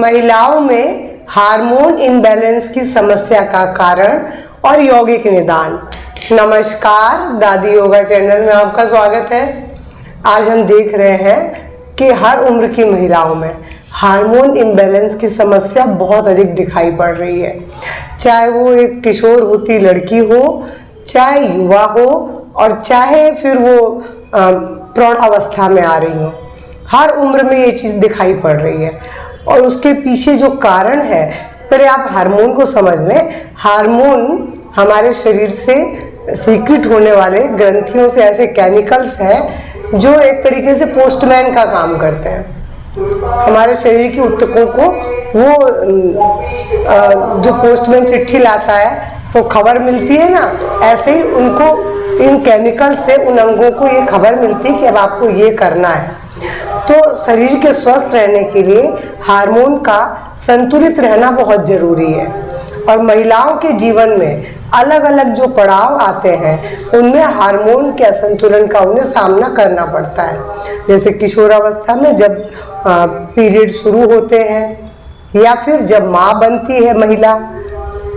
महिलाओं में hormone imbalance की समस्या का कारण और यौगिक निदान। नमस्कार, दादी योगा चैनल में आपका स्वागत है। आज हम देख रहे हैं कि हर उम्र की महिलाओं में हार्मोन इम्बैलेंस की समस्या बहुत अधिक दिखाई पड़ रही है। चाहे वो एक किशोर होती लड़की हो, चाहे युवा हो और चाहे फिर वो प्रौढ़ावस्था में आ रही हो, हर उम्र में ये चीज़ दिखाई पड़ रही है। और उसके पीछे जो कारण है, पहले आप हार्मोन को समझ लें। हार्मोन हमारे शरीर से सीक्रेट होने वाले ग्रंथियों से ऐसे केमिकल्स हैं जो एक तरीके से पोस्टमैन का काम करते हैं। हमारे शरीर के ऊतकों को वो जो पोस्टमैन चिट्ठी लाता है तो खबर मिलती है ना, ऐसे ही उनको इन केमिकल्स से उन अंगों को ये खबर मिलती है कि अब आपको ये करना है। तो शरीर के स्वस्थ रहने के लिए हार्मोन का संतुलित रहना बहुत जरूरी है। और महिलाओं के जीवन में अलग अलग जो पड़ाव आते हैं उनमें हार्मोन के असंतुलन का उन्हें सामना करना पड़ता है। जैसे किशोरावस्था में जब पीरियड शुरू होते हैं, या फिर जब माँ बनती है महिला,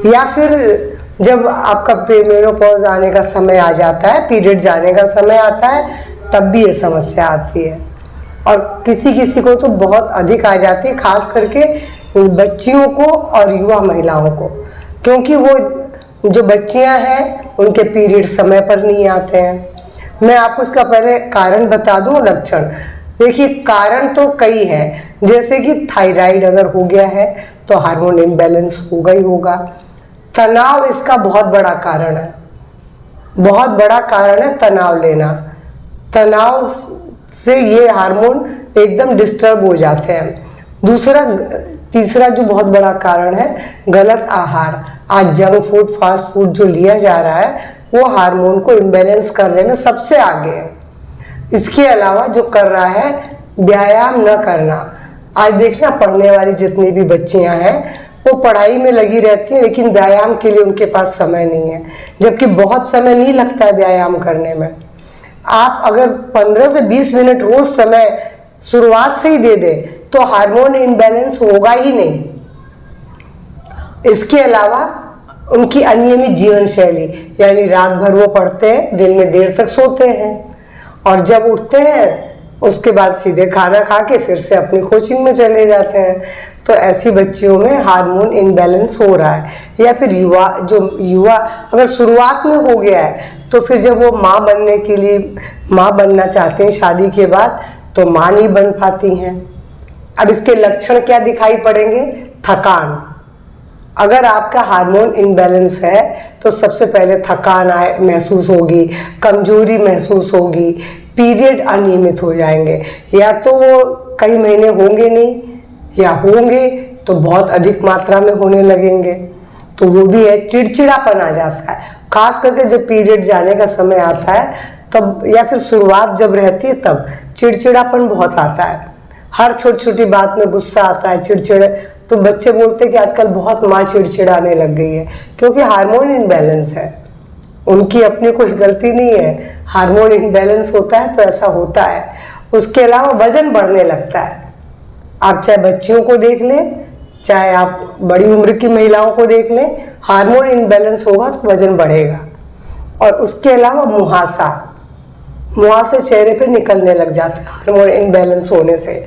या फिर जब आपका मेनोपॉज आने का समय आ जाता है, पीरियड जाने का समय आता है, तब भी ये समस्या आती है। और किसी किसी को तो बहुत अधिक आ जाती है, खास करके बच्चियों को और युवा महिलाओं को, क्योंकि वो जो बच्चियां हैं उनके पीरियड समय पर नहीं आते हैं। मैं आपको इसका पहले कारण बता दूं, लक्षण। देखिए, कारण तो कई हैं, जैसे कि थायराइड अगर हो गया है तो हार्मोन इम्बैलेंस होगा ही होगा। तनाव इसका बहुत बड़ा कारण है, बहुत बड़ा कारण है तनाव लेना। तनाव से ये हार्मोन एकदम डिस्टर्ब हो जाते हैं। तीसरा जो बहुत बड़ा कारण है, गलत आहार। आज जंक फूड, फास्ट फूड जो लिया जा रहा है वो हार्मोन को इम्बैलेंस करने में सबसे आगे है। इसके अलावा जो कर रहा है व्यायाम न करना। आज देखना, पढ़ने वाली जितनी भी बच्चियां हैं वो पढ़ाई में लगी रहती हैं, लेकिन व्यायाम के लिए उनके पास समय नहीं है, जबकि बहुत समय नहीं लगता है व्यायाम करने में। आप अगर 15 से 20 मिनट रोज समय शुरुआत से ही दे दें तो हार्मोन इम्बैलेंस होगा ही नहीं। इसके अलावा उनकी अनियमित जीवन शैली, यानी रात भर वो पढ़ते हैं, दिन में देर तक सोते हैं और जब उठते हैं उसके बाद सीधे खाना खा के फिर से अपनी कोचिंग में चले जाते हैं। तो ऐसी बच्चियों में हार्मोन इम्बैलेंस हो रहा है। या फिर युवा अगर शुरुआत में हो गया है तो फिर जब वो माँ बनने के लिए माँ बनना चाहते हैं शादी के बाद, तो माँ नहीं बन पाती हैं। अब इसके लक्षण क्या दिखाई पड़ेंगे? थकान। अगर आपका हार्मोन इम्बैलेंस है तो सबसे पहले थकान महसूस होगी, कमजोरी महसूस होगी, पीरियड अनियमित हो जाएंगे, या तो वो कई महीने होंगे नहीं, या होंगे तो बहुत अधिक मात्रा में होने लगेंगे। तो वो भी है, चिड़चिड़ापन आ जाता है, खास करके जब पीरियड जाने का समय आता है तब, या फिर शुरुआत जब रहती है तब चिड़चिड़ापन बहुत आता है। हर छोटी छोटी बात में गुस्सा आता है, चिड़चिड़े। तो बच्चे बोलते हैं कि आजकल बहुत माँ चिड़चिड़ाने लग गई है, क्योंकि हार्मोन इम्बैलेंस है। उनकी अपनी कोई गलती नहीं है, हार्मोन इम्बैलेंस होता है तो ऐसा होता है। उसके अलावा वजन बढ़ने लगता है। आप चाहे बच्चियों को देख लें, चाहे आप बड़ी उम्र की महिलाओं को देख लें, हार्मोन इम्बैलेंस होगा तो वजन बढ़ेगा। और उसके अलावा मुहासे चेहरे पे निकलने लग जाता है हार्मोन इम्बैलेंस होने से।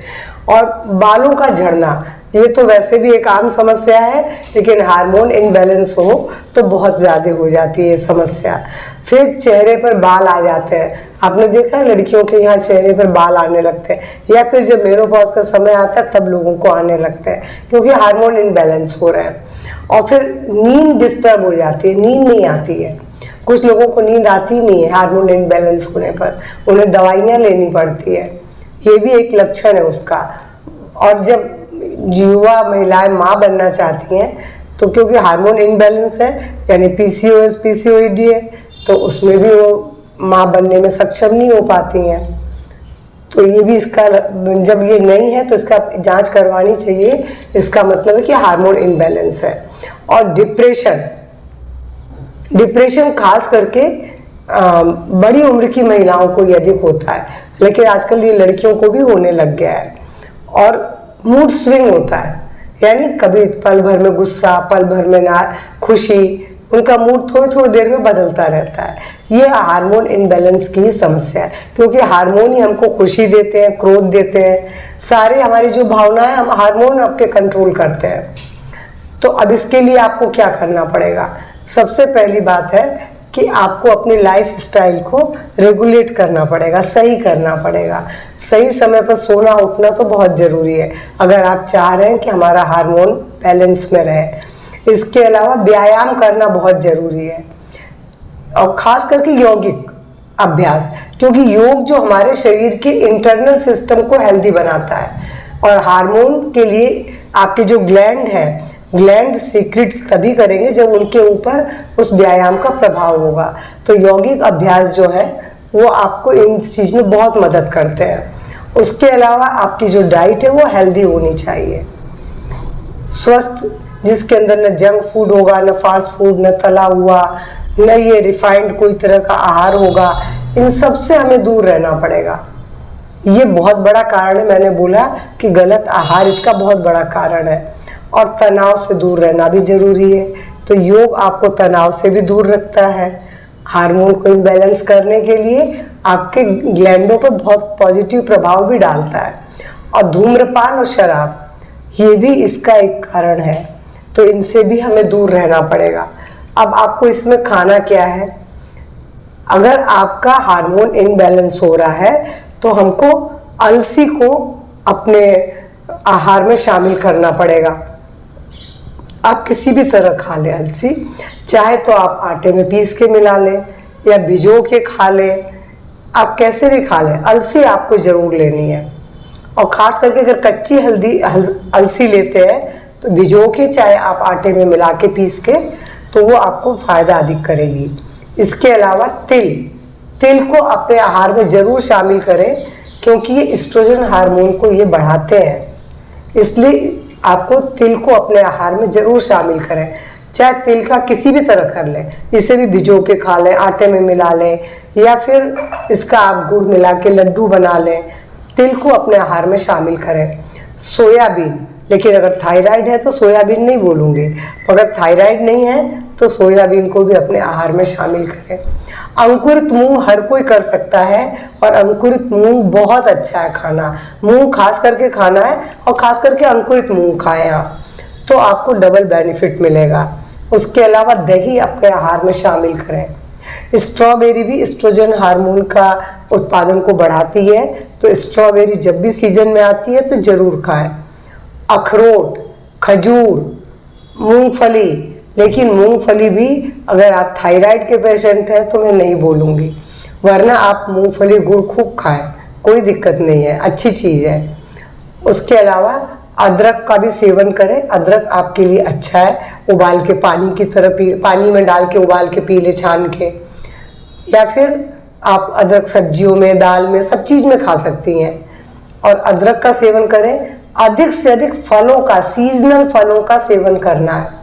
और बालों का झड़ना, ये तो वैसे भी एक आम समस्या है, लेकिन हार्मोन इम्बैलेंस हो तो बहुत ज़्यादा हो जाती है ये समस्या। फिर चेहरे पर बाल आ जाते हैं। आपने देखा है लड़कियों के यहाँ चेहरे पर बाल आने लगते हैं, या फिर जब मेनोपॉज का समय आता है तब लोगों को आने लगते हैं, क्योंकि हार्मोन इम्बैलेंस हो रहा है। और फिर नींद डिस्टर्ब हो जाती है, नींद नहीं आती है। कुछ लोगों को नींद आती नहीं है हार्मोन इम्बैलेंस होने पर, उन्हें दवाइयाँ लेनी पड़ती है, ये भी एक लक्षण है उसका। और जब युवा महिलाएं माँ बनना चाहती हैं तो क्योंकि हार्मोन इम्बैलेंस है, यानी PCOS PCOD है, तो उसमें भी वो माँ बनने में सक्षम नहीं हो पाती हैं। तो ये भी इसका, जब ये नहीं है तो इसका जांच करवानी चाहिए। इसका मतलब है कि हार्मोन इम्बैलेंस है। और डिप्रेशन खास करके बड़ी उम्र की महिलाओं को ये अधिक होता है, लेकिन आजकल ये लड़कियों को भी होने लग गया है। और मूड स्विंग होता है, यानी कभी पल भर में गुस्सा, पल भर में ना खुशी, उनका मूड थोड़ी थोड़ी देर में बदलता रहता है। ये हार्मोन इनबैलेंस की ही समस्या है, क्योंकि हार्मोन ही हमको खुशी देते हैं, क्रोध देते हैं, सारी हमारी जो भावनाएं हम हार्मोन आपके कंट्रोल करते हैं। तो अब इसके लिए आपको क्या करना पड़ेगा? सबसे पहली बात है कि आपको अपनी लाइफ स्टाइल को रेगुलेट करना पड़ेगा, सही करना पड़ेगा। सही समय पर सोना उठना तो बहुत ज़रूरी है अगर आप चाह रहे हैं कि हमारा हार्मोन बैलेंस में रहे। इसके अलावा व्यायाम करना बहुत ज़रूरी है, और ख़ास करके यौगिक अभ्यास, क्योंकि योग जो हमारे शरीर के इंटरनल सिस्टम को हेल्दी बनाता है। और हार्मोन के लिए आपके जो ग्लैंड हैं, ग्लैंड सीक्रेट्स तभी करेंगे जब उनके ऊपर उस व्यायाम का प्रभाव होगा। तो यौगिक अभ्यास जो है वो आपको इन चीज़ में बहुत मदद करते हैं। उसके अलावा आपकी जो डाइट है वो हेल्दी होनी चाहिए, स्वस्थ, जिसके अंदर न जंक फूड होगा, न फास्ट फूड, न तला हुआ, न ये रिफाइंड कोई तरह का आहार होगा। इन सब से हमें दूर रहना पड़ेगा। ये बहुत बड़ा कारण है, मैंने बोला कि गलत आहार इसका बहुत बड़ा कारण है। और तनाव से दूर रहना भी जरूरी है। तो योग आपको तनाव से भी दूर रखता है, हार्मोन को इम्बैलेंस करने के लिए आपके ग्लैंडों पर बहुत पॉजिटिव प्रभाव भी डालता है। और धूम्रपान और शराब ये भी इसका एक कारण है, तो इनसे भी हमें दूर रहना पड़ेगा। अब आपको इसमें खाना क्या है? अगर आपका हार्मोन इनबैलेंस हो रहा है तो हमको अलसी को अपने आहार में शामिल करना पड़ेगा। आप किसी भी तरह खा लें अलसी, चाहे तो आप आटे में पीस के मिला लें या भिगो के खा लें, आप कैसे भी खा लें, अलसी आपको ज़रूर लेनी है। और ख़ास करके अगर कच्ची अलसी लेते हैं तो भिगो के चाहे आप आटे में मिला के पीस के, तो वो आपको फ़ायदा अधिक करेगी। इसके अलावा तिल को अपने आहार में ज़रूर शामिल करें, क्योंकि ये एस्ट्रोजन हार्मोन को ये बढ़ाते हैं। इसलिए आपको तिल को अपने आहार में ज़रूर शामिल करें। चाहे तिल का किसी भी तरह कर लें, इसे भी भिगो के खा लें, आटे में मिला लें, या फिर इसका आप गुड़ मिला के लड्डू बना लें। तिल को अपने आहार में शामिल करें। सोयाबीन, लेकिन अगर थायराइड है तो सोयाबीन नहीं बोलूँगी, अगर थायराइड नहीं है तो सोयाबीन को भी अपने आहार में शामिल करें। अंकुरित मूंग हर कोई कर सकता है, और अंकुरित मूंग बहुत अच्छा है खाना। मूंग खास करके खाना है, और खास करके अंकुरित मूंग खाएं आप, तो आपको डबल बेनिफिट मिलेगा। उसके अलावा दही अपने आहार में शामिल करें। स्ट्रॉबेरी भी एस्ट्रोजन हार्मोन का उत्पादन को बढ़ाती है, तो स्ट्रॉबेरी जब भी सीजन में आती है तो ज़रूर खाएं। अखरोट, खजूर, मूंगफली, लेकिन मूंगफली भी अगर आप थायराइड के पेशेंट हैं तो मैं नहीं बोलूँगी, वरना आप मूंगफली गुड़ खूब खाएं, कोई दिक्कत नहीं है, अच्छी चीज़ है। उसके अलावा अदरक का भी सेवन करें, अदरक आपके लिए अच्छा है। उबाल के पानी की तरह पानी में डाल के उबाल के पी ले, छान के, या फिर आप अदरक सब्जियों में, दाल में, सब चीज़ में खा सकती हैं। और अदरक का सेवन करें। अधिक से अधिक फलों का, सीजनल फलों का सेवन करना है।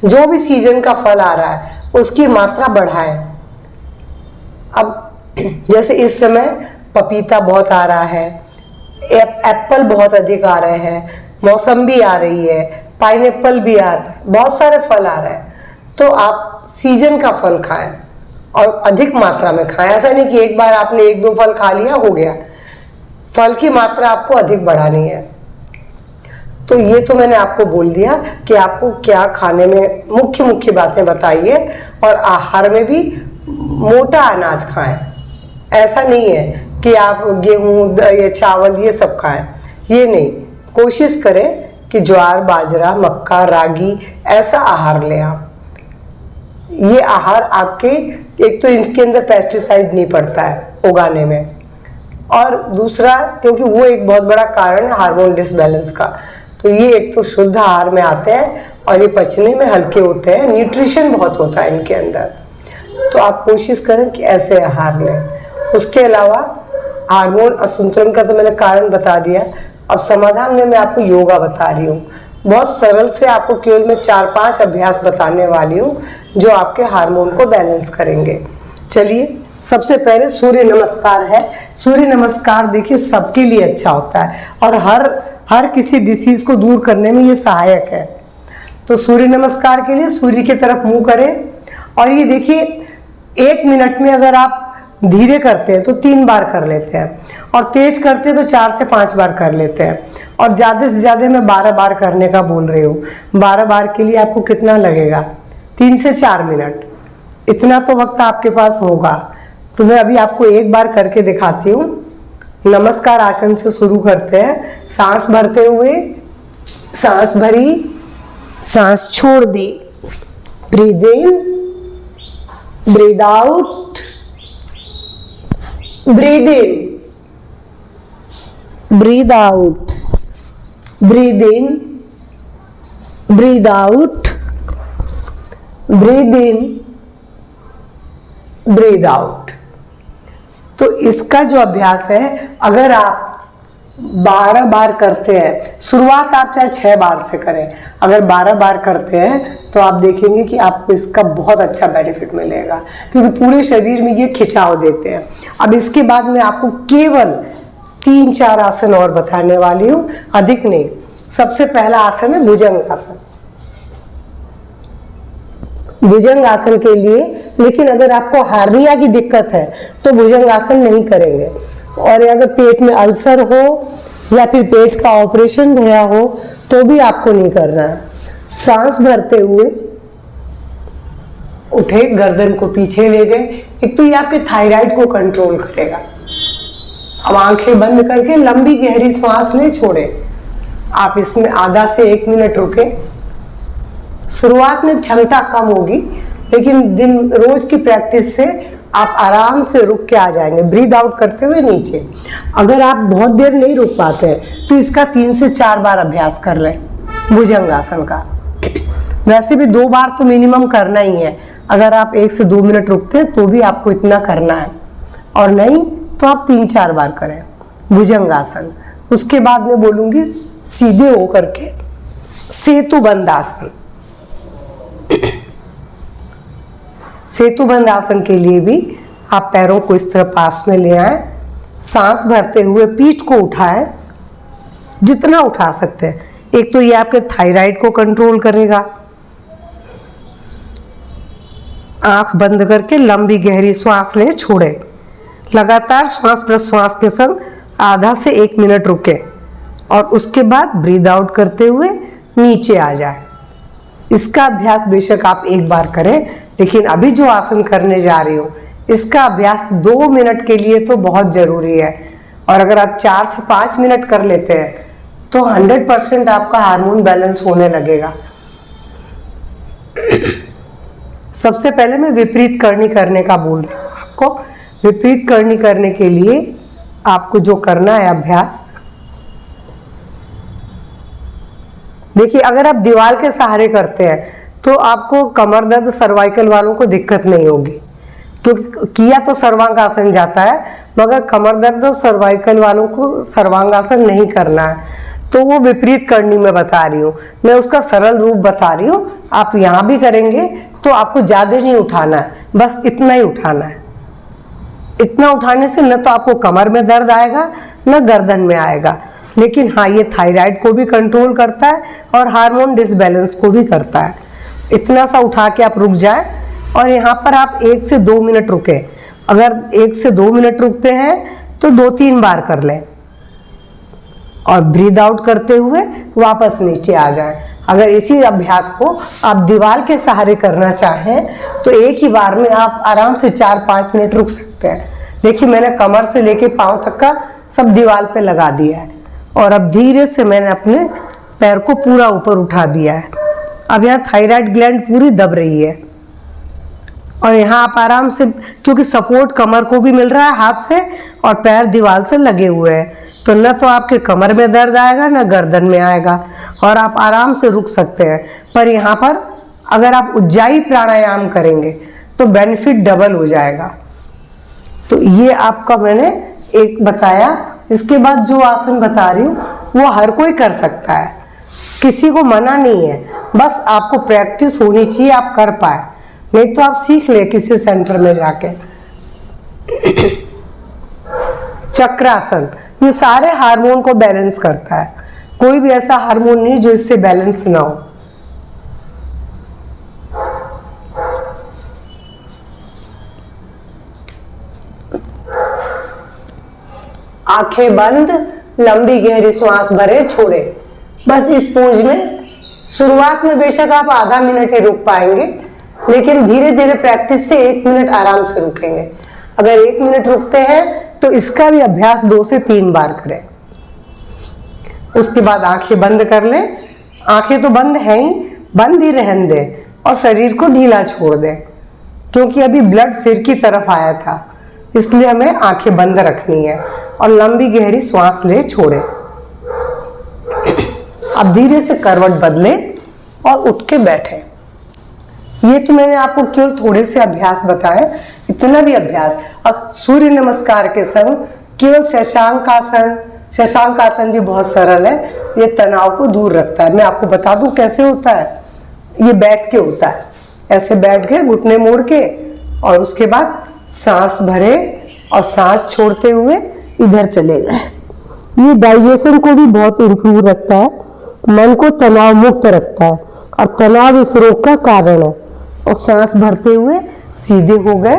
जो भी सीजन का फल आ रहा है उसकी मात्रा बढ़ाएं। अब जैसे इस समय पपीता बहुत आ रहा है, एप्पल बहुत अधिक आ रहे हैं, मौसम्बी आ रही है, पाइनएप्पल भी आ रहा है, बहुत सारे फल आ रहे हैं। तो आप सीजन का फल खाएं और अधिक मात्रा में खाएं। ऐसा नहीं कि एक बार आपने 1-2 फल खा लिया हो गया, फल की मात्रा आपको अधिक बढ़ानी है। तो ये तो मैंने आपको बोल दिया कि आपको क्या खाने में, मुख्य मुख्य बातें बताइए। और आहार में भी मोटा अनाज खाएं। ऐसा नहीं है कि आप गेहूँ या चावल ये सब खाएं, ये नहीं। कोशिश करें कि ज्वार, बाजरा, मक्का, रागी ऐसा आहार लें आप। ये आहार आपके, एक तो इसके अंदर पेस्टिसाइड नहीं पड़ता है उगाने में, और दूसरा क्योंकि वो एक बहुत बड़ा कारण है हार्मोन डिसबैलेंस का। तो ये एक तो शुद्ध आहार में आते हैं और ये पचने में हल्के होते हैं, न्यूट्रिशन बहुत होता है इनके अंदर। तो आप कोशिश करें कि ऐसे आहार लें। उसके अलावा हार्मोन असंतुलन का तो मैंने कारण बता दिया। अब समाधान में मैं आपको योगा बता रही हूँ। बहुत सरल से आपको केवल मैं 4-5 अभ्यास बताने वाली हूँ जो आपके हार्मोन को बैलेंस करेंगे। चलिए सबसे पहले सूर्य नमस्कार है। सूर्य नमस्कार देखिए सबके लिए अच्छा होता है और हर किसी डिसीज को दूर करने में ये सहायक है। तो सूर्य नमस्कार के लिए सूर्य की तरफ मुंह करें और ये देखिए 1 मिनट में अगर आप धीरे करते हैं तो 3 बार कर लेते हैं और तेज करते हैं तो 4 से 5 बार कर लेते हैं और ज़्यादा से ज़्यादा मैं 12 बार करने का बोल रही हूँ। 12 बार के लिए आपको कितना लगेगा? 3 से 4 मिनट, इतना तो वक्त आपके पास होगा। तो मैं अभी आपको एक बार करके दिखाती हूँ। नमस्कार आसन से शुरू करते हैं। सांस भरते हुए सांस भरी, सांस छोड़ दी, breathe in, breathe out, breathe in, breathe out, breathe in, breathe out, breathe in, breathe out. तो इसका जो अभ्यास है अगर आप 12 बार करते हैं, शुरुआत आप चाहे 6 बार से करें, अगर 12 बार करते हैं तो आप देखेंगे कि आपको इसका बहुत अच्छा बेनिफिट मिलेगा क्योंकि पूरे शरीर में ये खिंचाव देते हैं। अब इसके बाद मैं आपको केवल 3-4 आसन और बताने वाली हूँ, अधिक नहीं। सबसे पहला आसन है भुजंग आसन। भुजंग आसन के लिए, लेकिन अगर आपको हार्निया की दिक्कत है तो भुजंग आसन नहीं करेंगे। और अगर पेट में अल्सर हो या फिर पेट का ऑपरेशन भया हो तो भी आपको नहीं करना है। सांस भरते हुए उठे, गर्दन को पीछे ले गए। एक तो ये आपके थायराइड को कंट्रोल करेगा। अब आंखें बंद करके लंबी गहरी सांस ले, छोड़े। आप इसमें आधा से 1 मिनट रुके। शुरुआत में क्षमता कम होगी लेकिन रोज की प्रैक्टिस से आप आराम से रुक के आ जाएंगे। ब्रीद आउट करते हुए नीचे। अगर आप बहुत देर नहीं रुक पाते हैं तो इसका 3 से 4 बार अभ्यास कर लें भुजंग आसन का। वैसे भी 2 बार तो मिनिमम करना ही है। अगर आप 1 से 2 मिनट रुकते हैं तो भी आपको इतना करना है और नहीं तो आप 3-4 बार करें भुजंग आसन। उसके बाद मैं बोलूंगी सीधे होकर के सेतुबंध आसन। सेतुबंध आसन के लिए भी आप पैरों को इस तरह पास में ले आए, सांस भरते हुए पीठ को उठाएं, जितना उठा सकते हैं। एक तो ये आपके थायराइड को कंट्रोल करेगा। आंख बंद करके लंबी गहरी श्वास ले, छोड़े। लगातार श्वास प्रश्वास के संग आधा से 1 मिनट रुके और उसके बाद ब्रीद आउट करते हुए नीचे आ जाए। इसका अभ्यास बेशक आप 1 बार करें, लेकिन अभी जो आसन करने जा रही हूँ इसका अभ्यास 2 मिनट के लिए तो बहुत जरूरी है। और अगर आप 4 से 5 मिनट कर लेते हैं तो 100% आपका हार्मोन बैलेंस होने लगेगा। सबसे पहले मैं विपरीत करनी करने का बोल रही हूँ आपको। विपरीत करनी करने के लिए आपको जो करना है अभ्यास, देखिए अगर आप दीवार के सहारे करते हैं तो आपको कमर दर्द, सर्वाइकल वालों को दिक्कत नहीं होगी क्योंकि किया तो सर्वांगासन जाता है, मगर कमर दर्द और सर्वाइकल वालों को सर्वांगासन नहीं करना है। तो वो विपरीत करनी मैं बता रही हूँ, मैं उसका सरल रूप बता रही हूँ। आप यहाँ भी करेंगे तो आपको ज़्यादा नहीं उठाना है, बस इतना ही उठाना है। इतना उठाने से न तो आपको कमर में दर्द आएगा न गर्दन में आएगा, लेकिन हाँ ये थायराइड को भी कंट्रोल करता है और हार्मोन डिसबैलेंस को भी करता है। इतना सा उठा के आप रुक जाए और यहाँ पर आप 1 से 2 मिनट रुके। अगर 1 से 2 मिनट रुकते हैं तो 2-3 बार कर लें और ब्रीद आउट करते हुए वापस नीचे आ जाएं। अगर इसी अभ्यास को आप दीवार के सहारे करना चाहें तो एक ही बार में आप आराम से 4-5 मिनट रुक सकते हैं। देखिए मैंने कमर से लेके पाँव तक का सब दीवार पे लगा दिया है और अब धीरे से मैंने अपने पैर को पूरा ऊपर उठा दिया है। अब यहाँ थायराइड ग्लैंड पूरी दब रही है और यहाँ आप आराम से, क्योंकि सपोर्ट कमर को भी मिल रहा है हाथ से और पैर दीवार से लगे हुए हैं, तो न तो आपके कमर में दर्द आएगा न गर्दन में आएगा और आप आराम से रुक सकते हैं। पर यहाँ पर अगर आप उज्जाई प्राणायाम करेंगे तो बेनिफिट डबल हो जाएगा। तो ये आपका मैंने एक बताया। इसके बाद जो आसन बता रही हूँ वो हर कोई कर सकता है, किसी को मना नहीं है, बस आपको प्रैक्टिस होनी चाहिए, आप कर पाए। नहीं तो आप सीख ले किसी सेंटर में जाके। चक्रासन, ये सारे हार्मोन को बैलेंस करता है। कोई भी ऐसा हार्मोन नहीं जो इससे बैलेंस ना हो। आंखें बंद, लंबी गहरी श्वास भरे, छोड़े। बस इस पोज में शुरुआत में बेशक आप आधा मिनट ही रुक पाएंगे, लेकिन धीरे धीरे प्रैक्टिस से 1 मिनट आराम से रुकेंगे। अगर 1 मिनट रुकते हैं तो इसका भी अभ्यास 2 से 3 बार करें। उसके बाद आंखें बंद कर लें। आंखें तो बंद हैं ही, बंद ही रहने दें और शरीर को ढीला छोड़ दें, क्योंकि अभी ब्लड सिर की तरफ आया था, इसलिए हमें आंखें बंद रखनी है और लंबी गहरी श्वास ले, छोड़े। अब धीरे से करवट बदले और उठ के बैठे। ये तो मैंने आपको केवल थोड़े से अभ्यास बताए, इतना भी अभ्यास। अब सूर्य नमस्कार के संग केवल शशांकासन, शशांकासन भी बहुत सरल है, ये तनाव को दूर रखता है। मैं आपको बता दूं कैसे होता है। ये बैठ के होता है, ऐसे बैठ के घुटने मोड़ के, और उसके बाद सांस भरे और सांस छोड़ते हुए इधर चले गए। ये डाइजेशन को भी बहुत इम्प्रूव रखता है, मन को तनाव मुक्त रखता है, और तनाव इस रोग का कारण है। और सांस भरते हुए सीधे हो गए,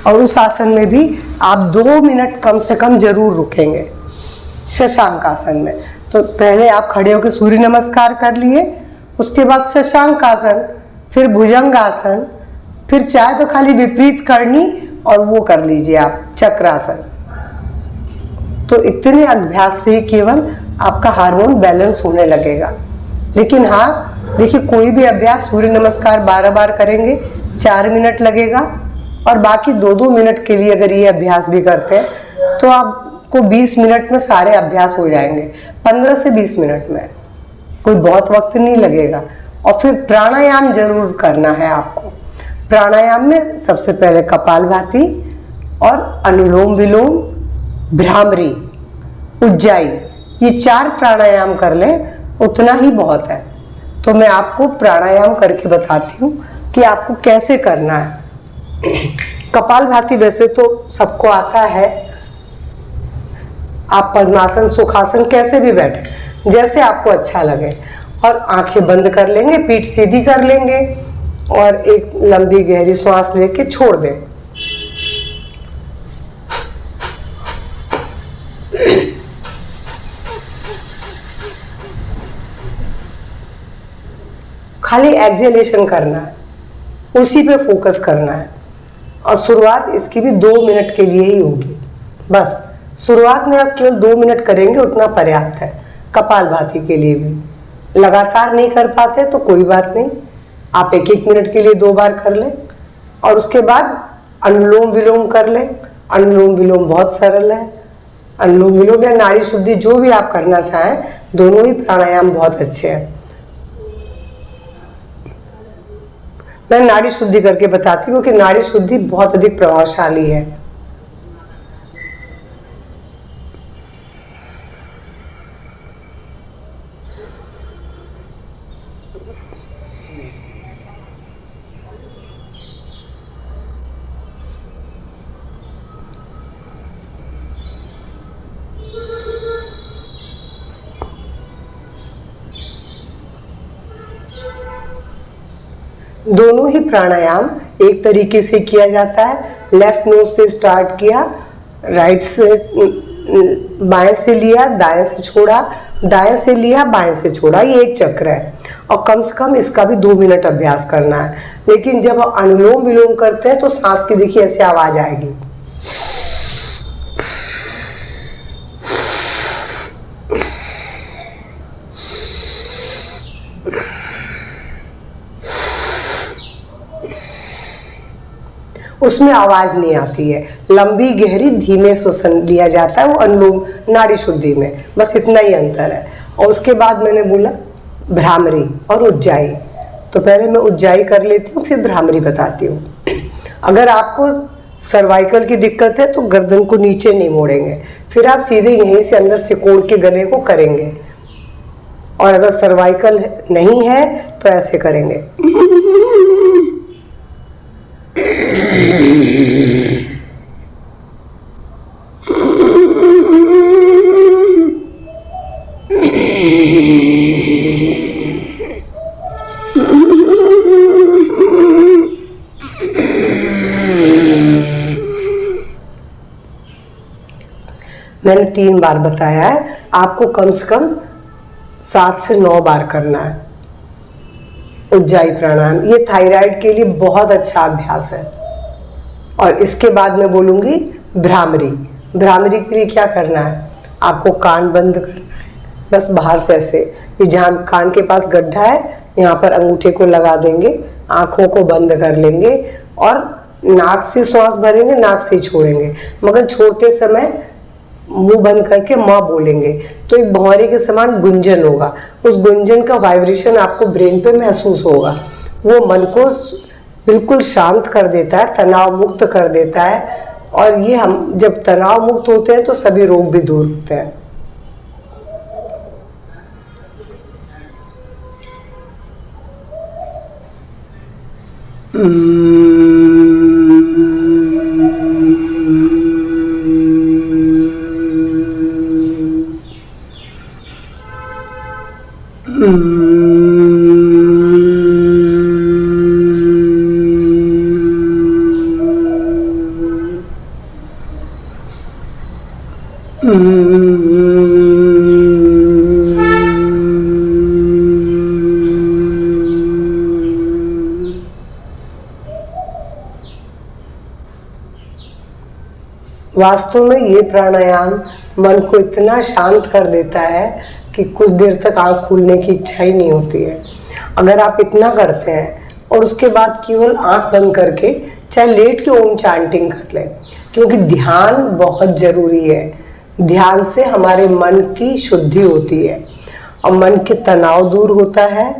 और उस आसन में भी आप 2 मिनट कम से कम जरूर रुकेंगे शशांक आसन में। तो पहले आप खड़े होकर सूर्य नमस्कार कर लिए, उसके बाद शशांक आसन, फिर भुजंग आसन, फिर चाहे तो खाली विपरीत करनी और वो कर लीजिए आप चक्रासन। तो इतने अभ्यास से केवल आपका हार्मोन बैलेंस होने लगेगा। लेकिन हाँ देखिए, कोई भी अभ्यास, सूर्य नमस्कार 12 बार करेंगे 4 मिनट लगेगा, और बाकी 2-2 मिनट के लिए अगर ये अभ्यास भी करते हैं तो आपको 20 मिनट में सारे अभ्यास हो जाएंगे। 15 से 20 मिनट में, कोई बहुत वक्त नहीं लगेगा। और फिर प्राणायाम जरूर करना है आपको। प्राणायाम में सबसे पहले कपालभाति और अनुलोम विलोम, भ्रामरी, उज्जाई, ये 4 प्राणायाम कर लें, उतना ही बहुत है। तो मैं आपको प्राणायाम करके बताती हूँ कि आपको कैसे करना है। कपालभाति वैसे तो सबको आता है, आप पद्मासन, सुखासन कैसे भी बैठे, जैसे आपको अच्छा लगे, और आंखें बंद कर लेंगे, पीठ सीधी कर लेंगे और एक लंबी गहरी सांस लेके छोड़ दें। खाली एक्सहेलेशन करना है, उसी पे फोकस करना है। और शुरुआत इसकी भी 2 मिनट के लिए ही होगी। बस शुरुआत में आप केवल 2 मिनट करेंगे, उतना पर्याप्त है। कपालभाति के लिए भी लगातार नहीं कर पाते तो कोई बात नहीं, आप 1-1 मिनट के लिए 2 बार कर लें, और उसके बाद अनुलोम विलोम कर लें। अनुलोम विलोम बहुत सरल है। अनुलोम विलोम या नाड़ी शुद्धि, जो भी आप करना चाहें, दोनों ही प्राणायाम बहुत अच्छे हैं। मैं नाड़ी शुद्धि करके बताती हूँ कि नाड़ी शुद्धि बहुत अधिक प्रभावशाली है। दोनों ही प्राणायाम एक तरीके से किया जाता है। लेफ्ट नोज से स्टार्ट किया, राइट से बाएं से लिया, दाएं से छोड़ा, दाएं से लिया, बाएं से छोड़ा, ये एक चक्र है। और कम से कम इसका भी 2 मिनट अभ्यास करना है। लेकिन जब आप अनुलोम विलोम करते हैं तो सांस की देखिए ऐसे आवाज आएगी। उसमें आवाज नहीं आती है, लंबी गहरी धीमे श्वसन लिया जाता है, वो अनुलोम नाड़ी शुद्धि में, बस इतना ही अंतर है। और उसके बाद मैंने बोला भ्रामरी और उज्जाई। तो पहले मैं उज्जाई कर लेती हूँ, फिर भ्रामरी बताती हूँ। अगर आपको सर्वाइकल की दिक्कत है तो गर्दन को नीचे नहीं मोड़ेंगे, फिर आप सीधे यहीं से अंदर सिकोड़ के गले को करेंगे। और अगर सर्वाइकल नहीं है तो ऐसे करेंगे। मैंने 3 बार बताया है, आपको कम से कम 7 से 9 बार करना है उज्जाई प्राणायाम। ये थायराइड के लिए बहुत अच्छा अभ्यास है। और इसके बाद मैं बोलूँगी भ्रामरी। भ्रामरी के लिए क्या करना है, आपको कान बंद करना है, बस बाहर से ऐसे, ये जहाँ कान के पास गड्ढा है यहाँ पर अंगूठे को लगा देंगे, आँखों को बंद कर लेंगे और नाक से श्वास भरेंगे, नाक से छोड़ेंगे, मगर छोड़ते समय मुंह बंद करके माँ बोलेंगे। तो एक भौरे के समान गुंजन होगा, उस गुंजन का वाइब्रेशन आपको ब्रेन पे महसूस होगा। वो मन को बिल्कुल शांत कर देता है, तनाव मुक्त कर देता है। और ये हम जब तनाव मुक्त होते हैं तो सभी रोग भी दूर होते हैं। वास्तव में ये प्राणायाम मन को इतना शांत कर देता है कि कुछ देर तक आँख खोलने की इच्छा ही नहीं होती है। अगर आप इतना करते हैं और उसके बाद केवल आँख बंद करके चाहे लेट के ओम चांटिंग कर लें, क्योंकि ध्यान बहुत ज़रूरी है। ध्यान से हमारे मन की शुद्धि होती है और मन के तनाव दूर होता है।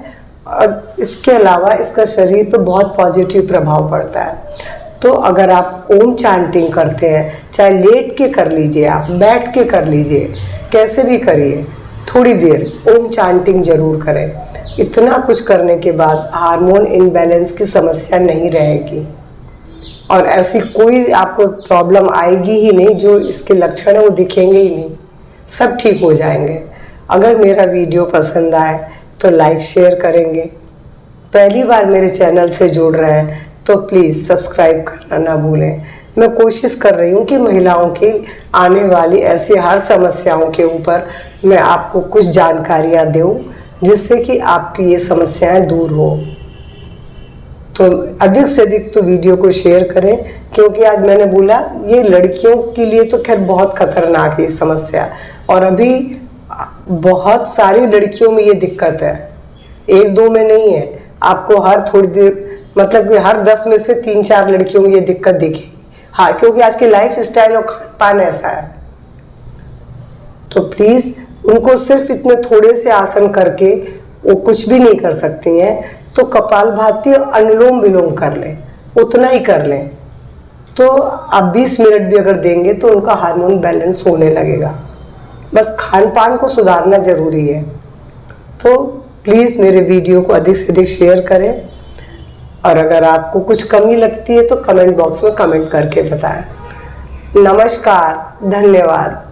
और इसके अलावा इसका शरीर पर बहुत पॉजिटिव प्रभाव पड़ता है। तो अगर आप ओम चांटिंग करते हैं, चाहे लेट के कर लीजिए, आप बैठ के कर लीजिए, कैसे भी करिए, थोड़ी देर ओम चांटिंग जरूर करें। इतना कुछ करने के बाद हार्मोन इनबैलेंस की समस्या नहीं रहेगी और ऐसी कोई आपको प्रॉब्लम आएगी ही नहीं। जो इसके लक्षण है वो दिखेंगे ही नहीं, सब ठीक हो जाएंगे। अगर मेरा वीडियो पसंद आए तो लाइक शेयर करेंगे। पहली बार मेरे चैनल से जुड़ रहे हैं तो प्लीज़ सब्सक्राइब करना ना भूलें। मैं कोशिश कर रही हूँ कि महिलाओं की आने वाली ऐसी हर समस्याओं के ऊपर मैं आपको कुछ जानकारियाँ दूँ, जिससे कि आपकी ये समस्याएं दूर हो। तो अधिक से अधिक तो वीडियो को शेयर करें, क्योंकि आज मैंने बोला ये लड़कियों के लिए तो खैर बहुत खतरनाक है समस्या, और अभी बहुत सारी लड़कियों में ये दिक्कत है, 1-2 में नहीं है। आपको हर थोड़ी देर, मतलब कि हर 10 में से 3-4 लड़कियों में ये दिक्कत दिखेगी। हाँ, क्योंकि आज के लाइफ स्टाइल और खान पान ऐसा है। तो प्लीज़ उनको सिर्फ इतने थोड़े से आसन करके वो कुछ भी नहीं कर सकती हैं, तो कपालभाति और अनुलोम विलोम कर लें, उतना ही कर लें। तो आप 20 मिनट भी अगर देंगे तो उनका हार्मोन बैलेंस होने लगेगा। बस खान पान को सुधारना ज़रूरी है। तो प्लीज़ मेरे वीडियो को अधिक से अधिक शेयर करें, और अगर आपको कुछ कमी लगती है तो कमेंट बॉक्स में कमेंट करके बताएं। नमस्कार, धन्यवाद।